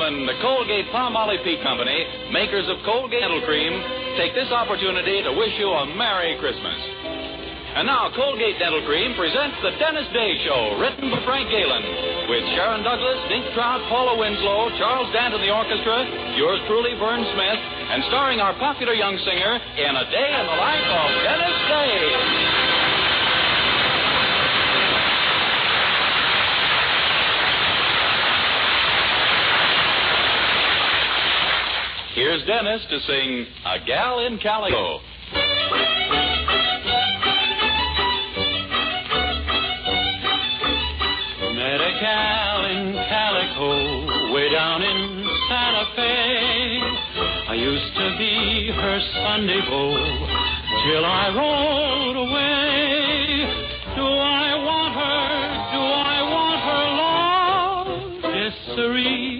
gentlemen, the Colgate Palmolive Peak Company, makers of Colgate Dental Cream, take this opportunity to wish you a Merry Christmas. And now, Colgate Dental Cream presents the Dennis Day Show, written by Frank Galen, with Sharon Douglas, Dink Trout, Paula Winslow, Charles Dant in the orchestra, yours truly, Vern Smith, and starring our popular young singer in A Day in the Life of Dennis Day. Here's Dennis to sing A Gal in Calico. Met a gal in Calico way down in Santa Fe. I used to be her Sunday beau till I rode away. Do I want her? Do I want her love? Yes, sirree.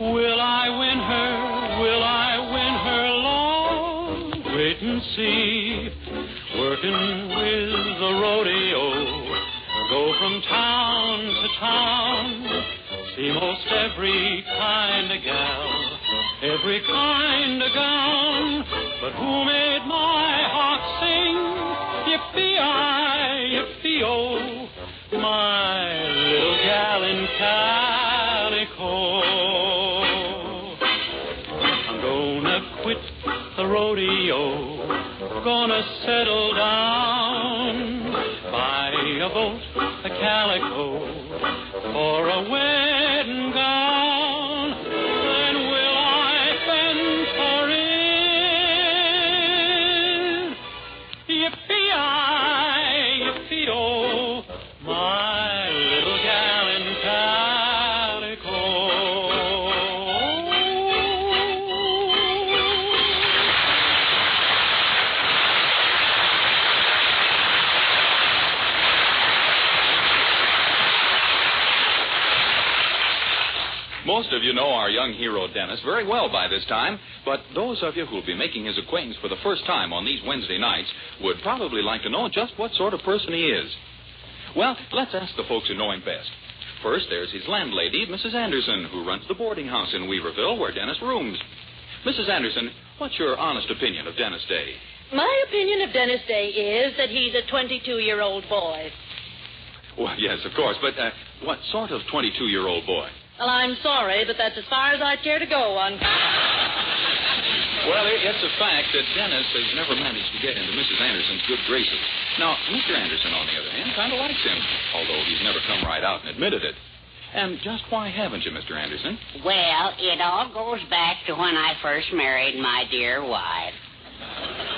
Will I win her? Will I win her love? Wait and see. Working with the rodeo, go from town to town, see most every kind of gal, every kind of gown. But who made my heart sing? Yippee-I, yippee-oh, my little gal in Calico. I'm gonna quit the rodeo, gonna settle down, buy a boat, a calico, for a wedding gown. Then will I fend for it? Yippee-I, yippee-oh, my little gal in calico. Most of you know our young hero, Dennis, very well by this time, but those of you who'll be making his acquaintance for the first time on these Wednesday nights would probably like to know just what sort of person he is. Well, let's ask the folks who know him best. First, there's his landlady, Mrs. Anderson, who runs the boarding house in Weaverville where Dennis rooms. Mrs. Anderson, what's your honest opinion of Dennis Day? My opinion of Dennis Day is that he's a 22-year-old boy. Well, yes, of course, but what sort of 22-year-old boy? Well, I'm sorry, but that's as far as I'd care to go on. Well, it's a fact that Dennis has never managed to get into Mrs. Anderson's good graces. Now, Mr. Anderson, on the other hand, kind of likes him, although he's never come right out and admitted it. And just why haven't you, Mr. Anderson? Well, it all goes back to when I first married my dear wife.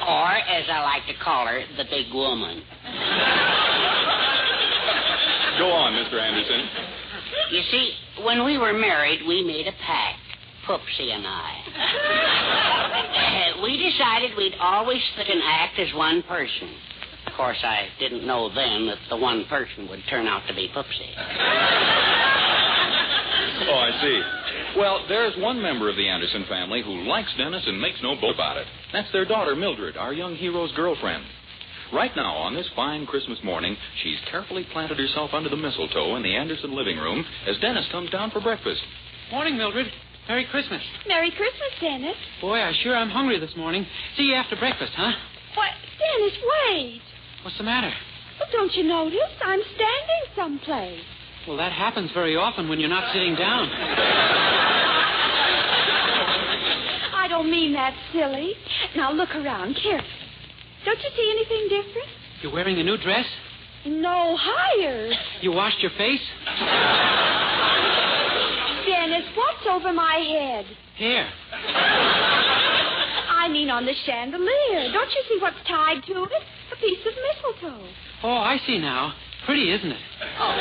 Or, as I like to call her, the big woman. Go on, Mr. Anderson. You see, when we were married, we made a pact, Poopsie and I. We decided we'd always sit and act as one person. Of course, I didn't know then that the one person would turn out to be Poopsie. Oh, I see. Well, there's one member of the Anderson family who likes Dennis and makes no boast about it. That's their daughter, Mildred, our young hero's girlfriend. Right now, on this fine Christmas morning, she's carefully planted herself under the mistletoe in the Anderson living room as Dennis comes down for breakfast. Morning, Mildred. Merry Christmas. Merry Christmas, Dennis. Boy, I sure am hungry this morning. See you after breakfast, huh? Why, Dennis, wait. What's the matter? Well, don't you notice? I'm standing someplace. Well, that happens very often when you're not sitting down. I don't mean that silly. Now, look around carefully. Don't you see anything different? You're wearing a new dress? No, higher. You washed your face? Dennis, what's over my head? Hair. I mean on the chandelier. Don't you see what's tied to it? A piece of mistletoe. Oh, I see now. Pretty, isn't it? Oh.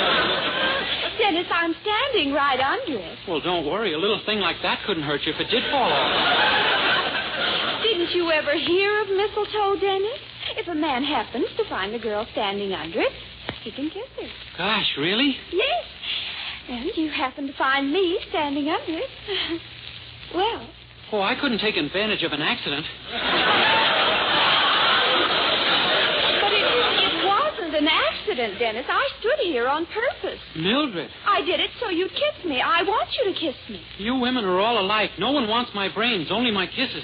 Dennis, I'm standing right under it. Well, don't worry. A little thing like that couldn't hurt you if it did fall off. Didn't you ever hear of mistletoe, Dennis? If a man happens to find a girl standing under it, he can kiss her. Gosh, really? Yes. And you happen to find me standing under it. Well. Oh, I couldn't take advantage of an accident. But it wasn't an an accident, Dennis. I stood here on purpose. Mildred. I did it so you'd kiss me. I want you to kiss me. You women are all alike. No one wants my brains, only my kisses.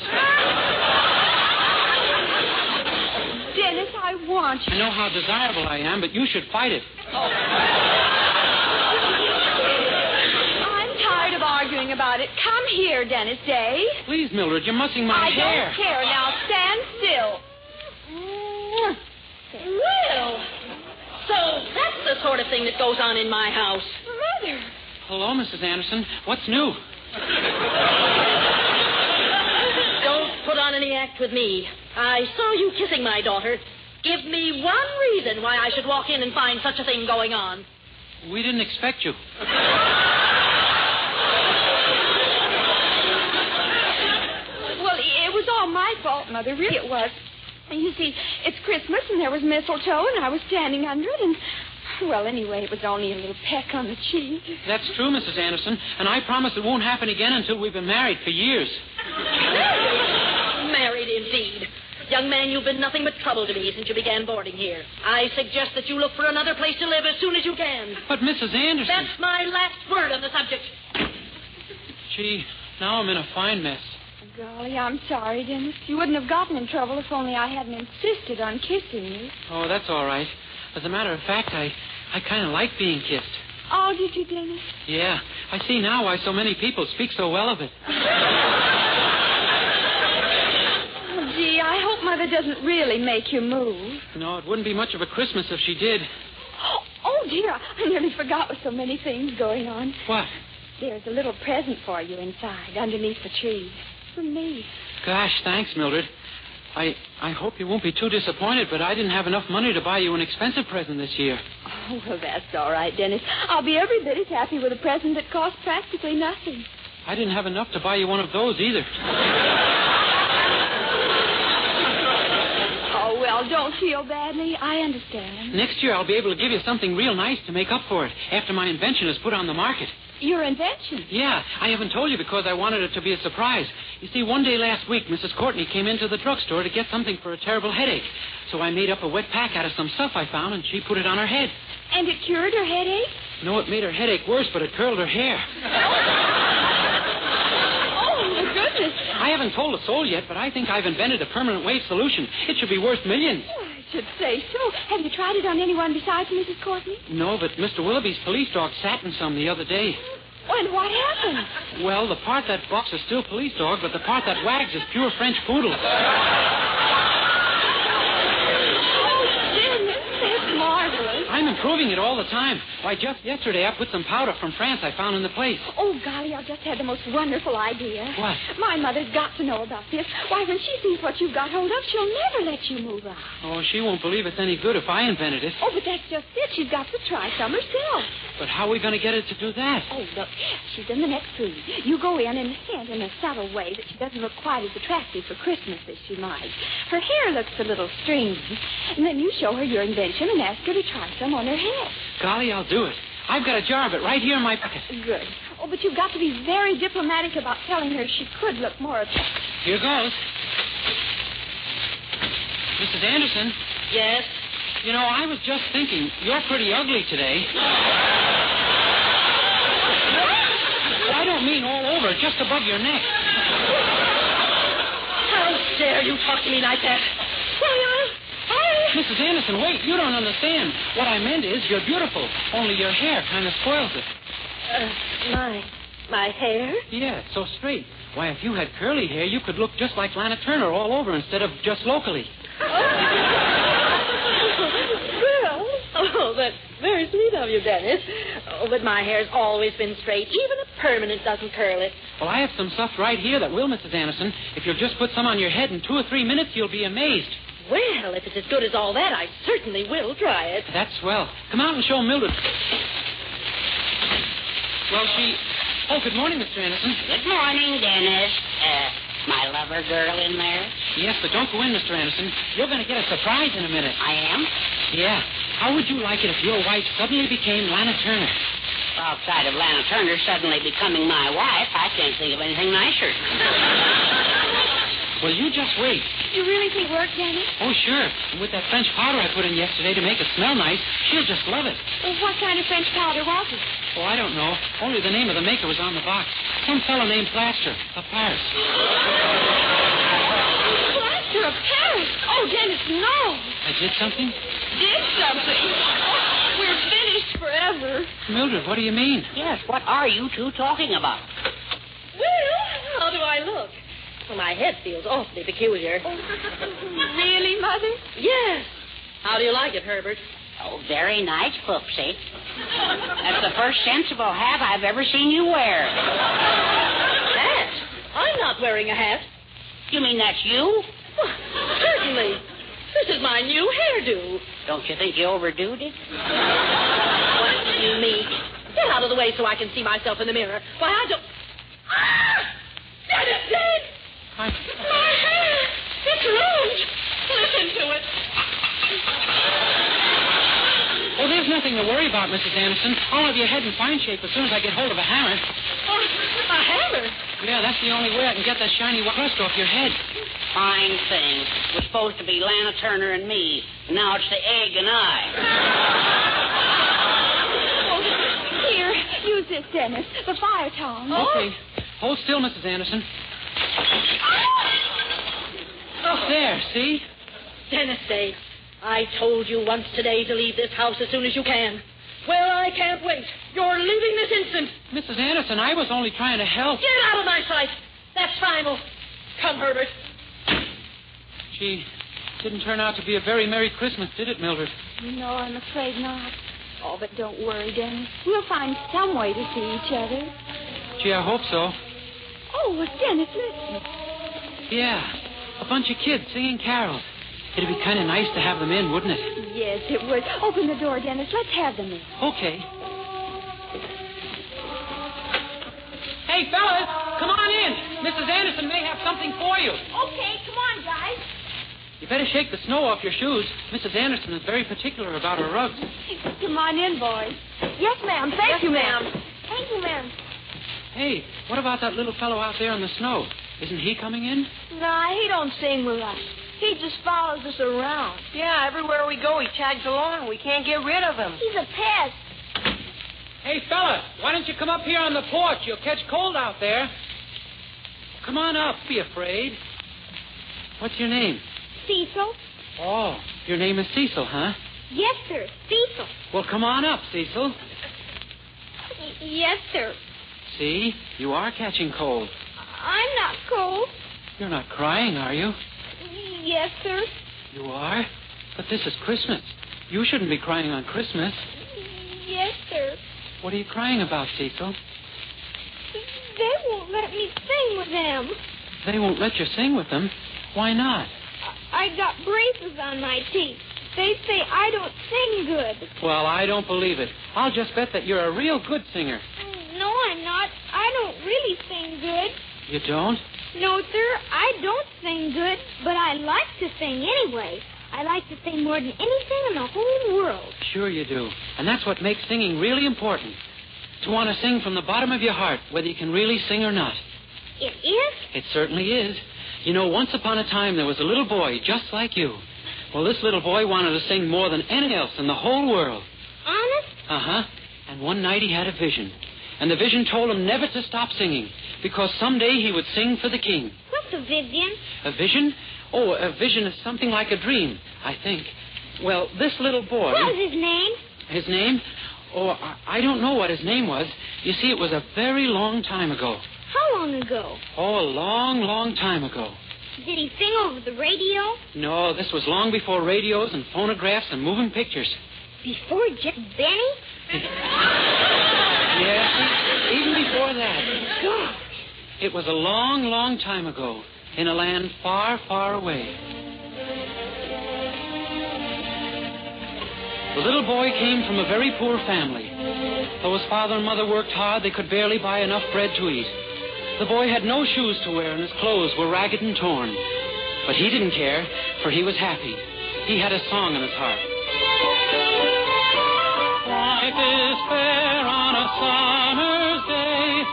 Dennis, I want you. I know how desirable I am, but you should fight it. I'm tired of arguing about it. Come here, Dennis Day. Please, Mildred, you're mussing my hair. I don't care. Now stand still. Well, so that's the sort of thing that goes on in my house. Mother. Hello, Mrs. Anderson. What's new? Don't put on any act with me. I saw you kissing my daughter. Give me one reason why I should walk in and find such a thing going on. We didn't expect you. Well, it was all my fault, Mother. Really, it was. You see, it's Christmas, and there was mistletoe, and I was standing under it, and... Well, anyway, it was only a little peck on the cheek. That's true, Mrs. Anderson, and I promise it won't happen again until we've been married for years. Married, indeed. Young man, you've been nothing but trouble to me since you began boarding here. I suggest that you look for another place to live as soon as you can. But, Mrs. Anderson... That's my last word on the subject. Gee, now I'm in a fine mess. Golly, I'm sorry, Dennis. You wouldn't have gotten in trouble if only I hadn't insisted on kissing you. Oh, that's all right. As a matter of fact, I kind of like being kissed. Oh, did you, Dennis? Yeah. I see now why so many people speak so well of it. Oh, gee, I hope Mother doesn't really make you move. No, it wouldn't be much of a Christmas if she did. Oh, dear, I nearly forgot with so many things going on. What? There's a little present for you inside, underneath the tree. For me. Gosh, thanks, Mildred. I hope you won't be too disappointed, but I didn't have enough money to buy you an expensive present this year. Oh, well, that's all right, Dennis. I'll be every bit as happy with a present that costs practically nothing. I didn't have enough to buy you one of those either. Oh, well, don't feel badly. I understand. Next year I'll be able to give you something real nice to make up for it after my invention is put on the market. Your invention? Yeah, I haven't told you because I wanted it to be a surprise. You see, one day last week, Mrs. Courtney came into the drugstore to get something for a terrible headache. So I made up a wet pack out of some stuff I found, and she put it on her head. And it cured her headache? No, it made her headache worse, but it curled her hair. Oh, my goodness. I haven't told a soul yet, but I think I've invented a permanent wave solution. It should be worth millions. Oh, I should say so. Have you tried it on anyone besides Mrs. Courtney? No, but Mr. Willoughby's police dog sat in some the other day. And what happened? Well, the part that barks is still police dog, but the part that wags is pure French poodle. That's marvelous. I'm improving it all the time. Why, just yesterday I put some powder from France I found in the place. Oh, golly, I've just had the most wonderful idea. What? My mother's got to know about this. Why, when she sees what you've got hold of, she'll never let you move out. Oh, she won't believe it's any good if I invented it. Oh, but that's just it. She's got to try some herself. But how are we going to get her to do that? Oh, look, she's in the next room. You go in and hint in a subtle way that she doesn't look quite as attractive for Christmas as she might. Her hair looks a little stringy. And then you show her your invention and ask her to try some on her head. Golly, I'll do it. I've got a jar of it right here in my pocket. Good. Oh, but you've got to be very diplomatic about telling her she could look more attractive. Here goes. Mrs. Anderson? Yes? You know, I was just thinking, you're pretty ugly today. I don't mean all over, just above your neck. How dare you talk to me like that? Mrs. Anderson, wait, you don't understand. What I meant is you're beautiful, only your hair kind of spoils it. My hair? Yeah, so straight. Why, if you had curly hair, you could look just like Lana Turner all over instead of just locally. Oh, that's very sweet of you, Dennis. Oh, but my hair's always been straight. Even a permanent doesn't curl it. Well, I have some stuff right here that will, Mrs. Anderson. If you'll just put some on your head in 2 or 3 minutes, you'll be amazed. Well, if it's as good as all that, I certainly will try it. That's swell. Come out and show Mildred. Well, Oh, good morning, Mr. Anderson. Good morning, Dennis. My lover girl in there? Yes, but don't go in, Mr. Anderson. You're going to get a surprise in a minute. I am? Yeah. How would you like it if your wife suddenly became Lana Turner? Outside of Lana Turner suddenly becoming my wife, I can't think of anything nicer. Well, you just wait. You really think work, Dennis? Oh, sure. And with that French powder I put in yesterday to make it smell nice, she'll just love it. Well, what kind of French powder was it? Oh, I don't know. Only the name of the maker was on the box. Some fellow named Plaster of Paris. Plaster of Paris? Oh, Dennis, no. I did something? Did something? Oh, we're finished forever. Mildred, what do you mean? Yes, what are you two talking about? Well, how do I look? Well, my head feels awfully peculiar. Really, Mother? Yes. How do you like it, Herbert? Oh, very nice, Poopsie. That's the first sensible hat I've ever seen you wear. Hat? I'm not wearing a hat. You mean that's you? Well, certainly. This is my new hairdo. Don't you think you overdoed it? What do you mean? Get out of the way so I can see myself in the mirror. Why, I don't... Ah! Dennis, Dave! My hair! It's ruined. Listen to it. Oh, there's nothing to worry about, Mrs. Anderson. I'll have your head in fine shape as soon as I get hold of a hammer. Oh, a hammer? Yeah, that's the only way I can get that shiny crust off your head. Fine thing. It was supposed to be Lana Turner and me. Now it's the egg and I. Oh, here, use this, Dennis. The fire tongs. Oh. Okay. Hold still, Mrs. Anderson. Oh. There, see? Dennis, Dave, I told you once today to leave this house as soon as you can. Well, I can't wait. You're leaving this instant. Mrs. Anderson, I was only trying to help. Get out of my sight. That's final. Come, Herbert. Gee, didn't turn out to be a very Merry Christmas, did it, Mildred? No, I'm afraid not. Oh, but don't worry, Dennis. We'll find some way to see each other. Gee, I hope so. Oh, well, Dennis, listen. Yeah, a bunch of kids singing carols. It'd be kind of nice to have them in, wouldn't it? Yes, it would. Open the door, Dennis. Let's have them in. Okay. Hey, fellas, come on in. Mrs. Anderson may have something for you. Okay, come on, guys. You better shake the snow off your shoes. Mrs. Anderson is very particular about her rugs. Come on in, boys. Yes, ma'am. Thank you, ma'am. Thank you, ma'am. Hey, what about that little fellow out there in the snow? Isn't he coming in? Nah, he don't sing with us. He just follows us around. Yeah, everywhere we go, he tags along. We can't get rid of him. He's a pest. Hey, fella, why don't you come up here on the porch? You'll catch cold out there. Come on up. Don't be afraid. What's your name? Cecil? Oh, your name is Cecil, huh? Yes, sir. Cecil. Well, come on up, Cecil. Yes, sir. See, you are catching cold. I'm not cold. You're not crying, are you? Yes, sir. You are? But this is Christmas. You shouldn't be crying on Christmas. Yes, sir. What are you crying about, Cecil? They won't let me sing with them. They won't let you sing with them. Why not? I got braces on my teeth. They say I don't sing good. Well, I don't believe it. I'll just bet that you're a real good singer. No, I'm not. I don't really sing good. You don't? No, sir, I don't sing good, but I like to sing anyway. I like to sing more than anything in the whole world. Sure you do. And that's what makes singing really important. To want to sing from the bottom of your heart, whether you can really sing or not. It is? It certainly is. You know, once upon a time, there was a little boy just like you. Well, this little boy wanted to sing more than anything else in the whole world. Honest? Uh-huh. And one night he had a vision. And the vision told him never to stop singing, because someday he would sing for the king. What's a vision? A vision? Oh, a vision is something like a dream, I think. Well, this little boy... What was his name? His name? Oh, I don't know what his name was. You see, it was a very long time ago. How long ago? Oh, a long, long time ago. Did he sing over the radio? No, this was long before radios and phonographs and moving pictures. Before Jack Benny? Yes, even before that. Gosh. It was a long, long time ago, in a land far, far away. The little boy came from a very poor family. Though his father and mother worked hard, they could barely buy enough bread to eat. The boy had no shoes to wear, and his clothes were ragged and torn. But he didn't care, for he was happy. He had a song in his heart. Life is fair on a summer's day.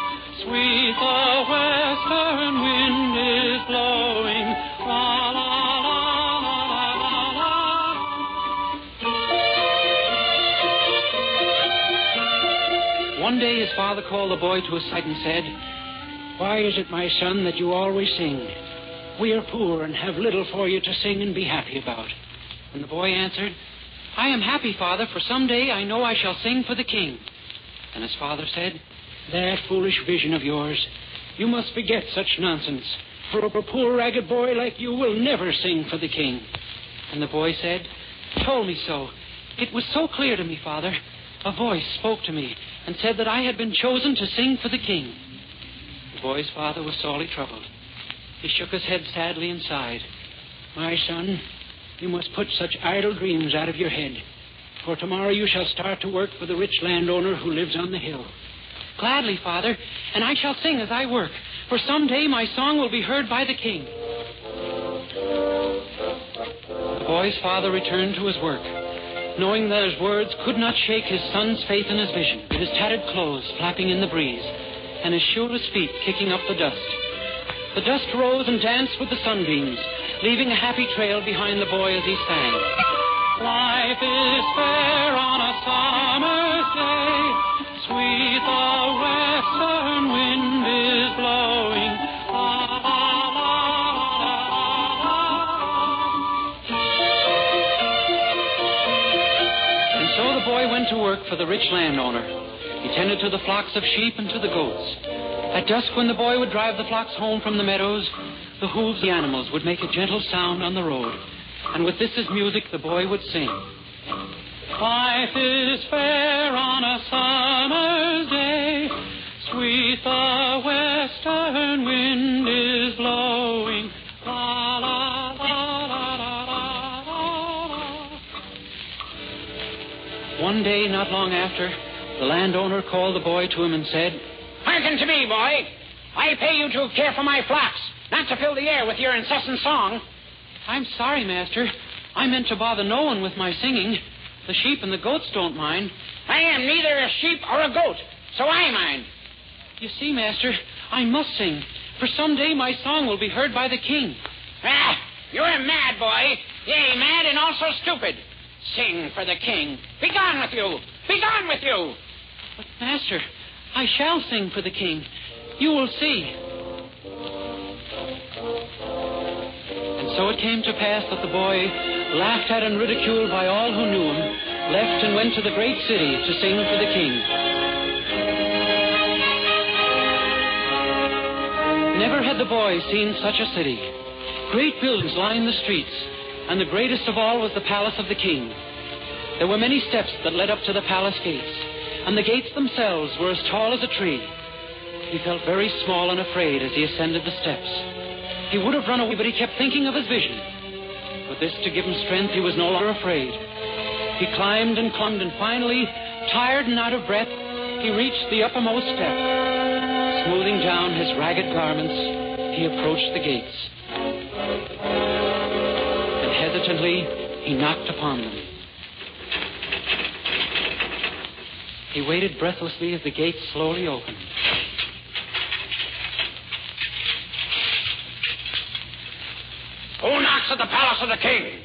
Sweet the western wind is blowing. one day his father called the boy to his side and said, "Why is it, my son, that you always sing? We are poor and have little for you to sing and be happy about." And the boy answered, "I am happy, Father, for someday I know I shall sing for the king." And his father said, "That foolish vision of yours, you must forget such nonsense, for a poor ragged boy like you will never sing for the king." And the boy said, "Told me so. It was so clear to me, Father. A voice spoke to me and said that I had been chosen to sing for the king." The boy's father was sorely troubled. He shook his head sadly and sighed. "My son, you must put such idle dreams out of your head, for tomorrow you shall start to work for the rich landowner who lives on the hill." "Gladly, Father, and I shall sing as I work, for someday my song will be heard by the king." The boy's father returned to his work, knowing that his words could not shake his son's faith in his vision, with his tattered clothes flapping in the breeze, and his shoeless feet kicking up the dust. The dust rose and danced with the sunbeams, leaving a happy trail behind the boy as he sang. "Life is fair on a summer's day, sweet the western wind is blowing, la, la, la, la, la." And so the boy went to work for the rich landowner. He tended to the flocks of sheep and to the goats. At dusk, when the boy would drive the flocks home from the meadows, the hooves of the animals would make a gentle sound on the road. And with this as music, the boy would sing. "Life is fair on a summer's day, sweet the western wind is blowing, la, la, la, la, la, la, la." One day, not long after, the landowner called the boy to him and said, "Hearken to me, boy. I pay you to care for my flocks, not to fill the air with your incessant song." "I'm sorry, Master. I meant to bother no one with my singing. The sheep and the goats don't mind." "I am neither a sheep or a goat, so I mind." "You see, Master, I must sing, for someday my song will be heard by the king." "Ah, you're mad, boy. Yea, mad and also stupid. Sing for the king. Be gone with you. Be gone with you." "But, Master, I shall sing for the king. You will see." And so it came to pass that the boy, laughed at and ridiculed by all who knew him, left and went to the great city to sing for the king. Never had the boy seen such a city. Great buildings lined the streets, and the greatest of all was the palace of the king. There were many steps that led up to the palace gates, and the gates themselves were as tall as a tree. He felt very small and afraid as he ascended the steps. He would have run away, but he kept thinking of his vision. With this to give him strength, he was no longer afraid. He climbed and climbed, and finally, tired and out of breath, he reached the uppermost step. Smoothing down his ragged garments, he approached the gates. And hesitantly, he knocked upon them. He waited breathlessly as the gates slowly opened. "Who knocks at the palace of the king?"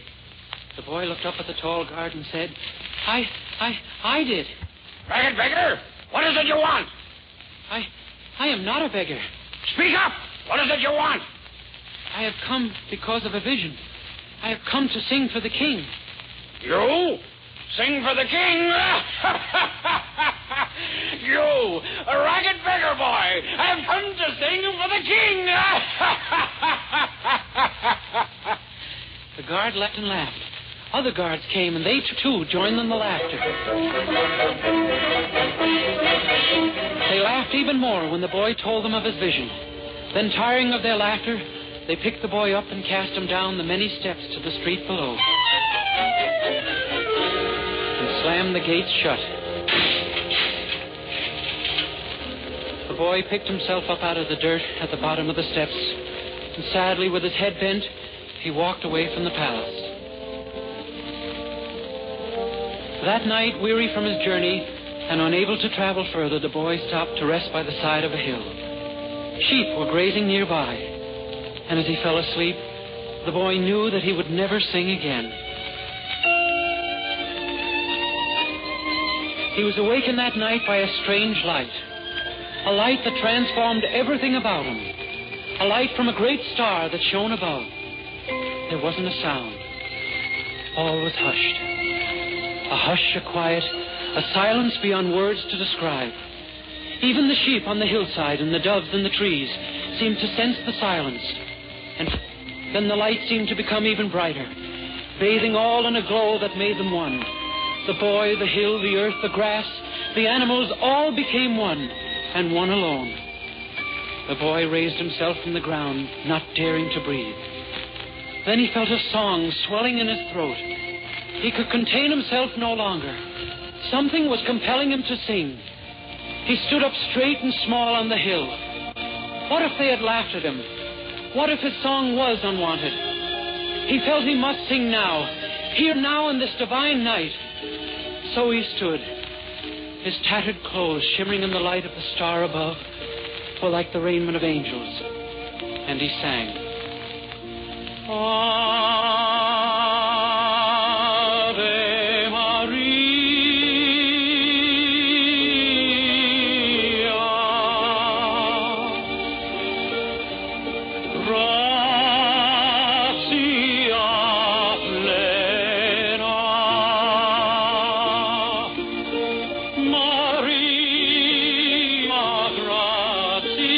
The boy looked up at the tall guard and said, I did. "Ragged beggar, what is it you want?" I am not a beggar. "Speak up! What is it you want?" I have come because of a vision. I have come to sing for the king." "You? Sing for the king?" "You, a ragged beggar boy, have come to sing for the king." The guard laughed and laughed. Other guards came, and they too joined in the laughter. They laughed even more when the boy told them of his vision. Then, tiring of their laughter, they picked the boy up and cast him down the many steps to the street below, and slammed the gates shut. The boy picked himself up out of the dirt at the bottom of the steps, and sadly, with his head bent, he walked away from the palace. That night, weary from his journey and unable to travel further, the boy stopped to rest by the side of a hill. Sheep were grazing nearby, and as he fell asleep, the boy knew that he would never sing again. He was awakened that night by a strange light. A light that transformed everything about him. A light from a great star that shone above. There wasn't a sound. All was hushed. A hush, a quiet, a silence beyond words to describe. Even the sheep on the hillside and the doves in the trees seemed to sense the silence. And then the light seemed to become even brighter, bathing all in a glow that made them one. The boy, the hill, the earth, the grass, the animals all became one, and one alone. The boy raised himself from the ground, not daring to breathe. Then he felt a song swelling in his throat. He could contain himself no longer. Something was compelling him to sing. He stood up straight and small on the hill. What if they had laughed at him? What if his song was unwanted? He felt he must sing now, here now in this divine night. So he stood. His tattered clothes, shimmering in the light of the star above, were like the raiment of angels. And he sang. Ave Maria, gratia plena, Maria, gratia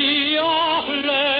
plena,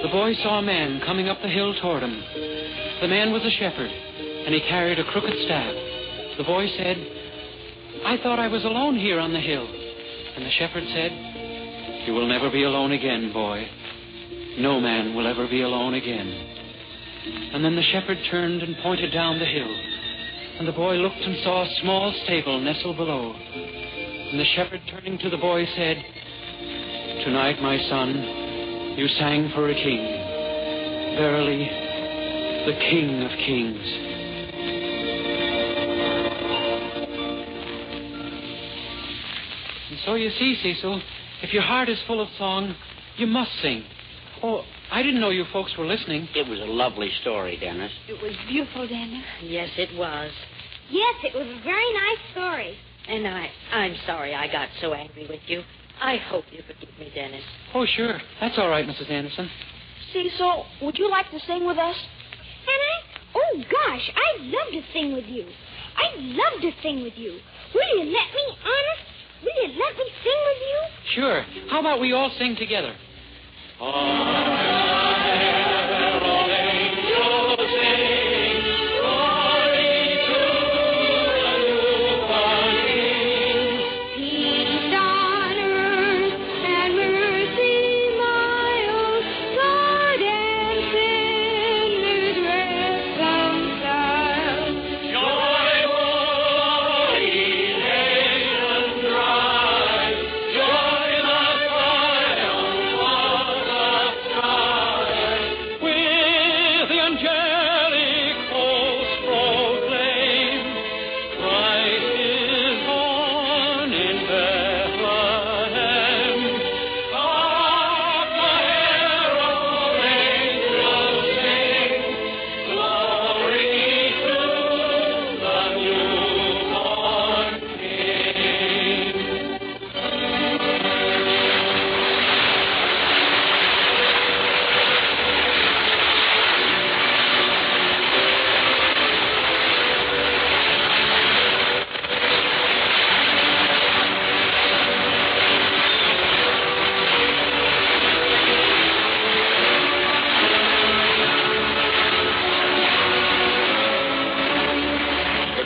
the boy saw a man coming up the hill toward him. The man was a shepherd, and he carried a crooked staff. The boy said, "I thought I was alone here on the hill." And the shepherd said, "You will never be alone again, boy. No man will ever be alone again." And then the shepherd turned and pointed down the hill. And the boy looked and saw a small stable nestled below. And the shepherd, turning to the boy, said, "Tonight, my son, you sang for a king. Verily, the King of Kings." And so you see, Cecil, if your heart is full of song, you must sing. Oh, I didn't know you folks were listening. It was a lovely story, Dennis. It was beautiful, Dennis. Yes, it was. Yes, it was a very nice story. And I'm sorry I got so angry with you. I hope you forgive me, Dennis. Oh, sure. That's all right, Mrs. Anderson. Cecil, would you like to sing with us? And oh, gosh, I'd love to sing with you. I'd love to sing with you. Will you let me, honest? Will you let me sing with you? Sure. How about we all sing together?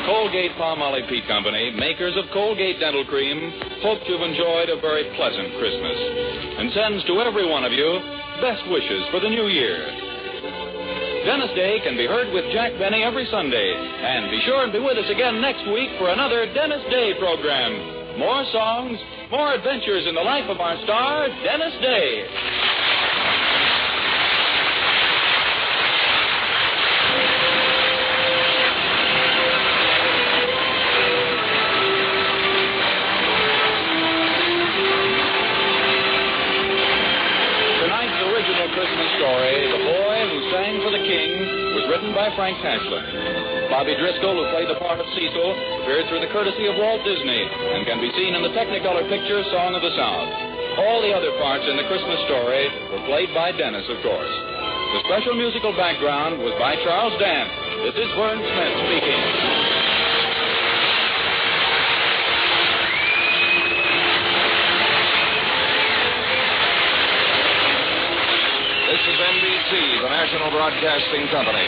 Colgate-Palmolive Peat Company, makers of Colgate Dental Cream, hope you've enjoyed a very pleasant Christmas and sends to every one of you best wishes for the new year. Dennis Day can be heard with Jack Benny every Sunday. And be sure and be with us again next week for another Dennis Day program. More songs, more adventures in the life of our star, Dennis Day. Christmas story, The Boy Who Sang for the King, was written by Frank Tashlin. Bobby Driscoll, who played the part of Cecil, appeared through the courtesy of Walt Disney and can be seen in the Technicolor picture Song of the South. All the other parts in the Christmas story were played by Dennis, of course. The special musical background was by Charles Dant. This is Vern Smith speaking. This is NBC, the National Broadcasting Company.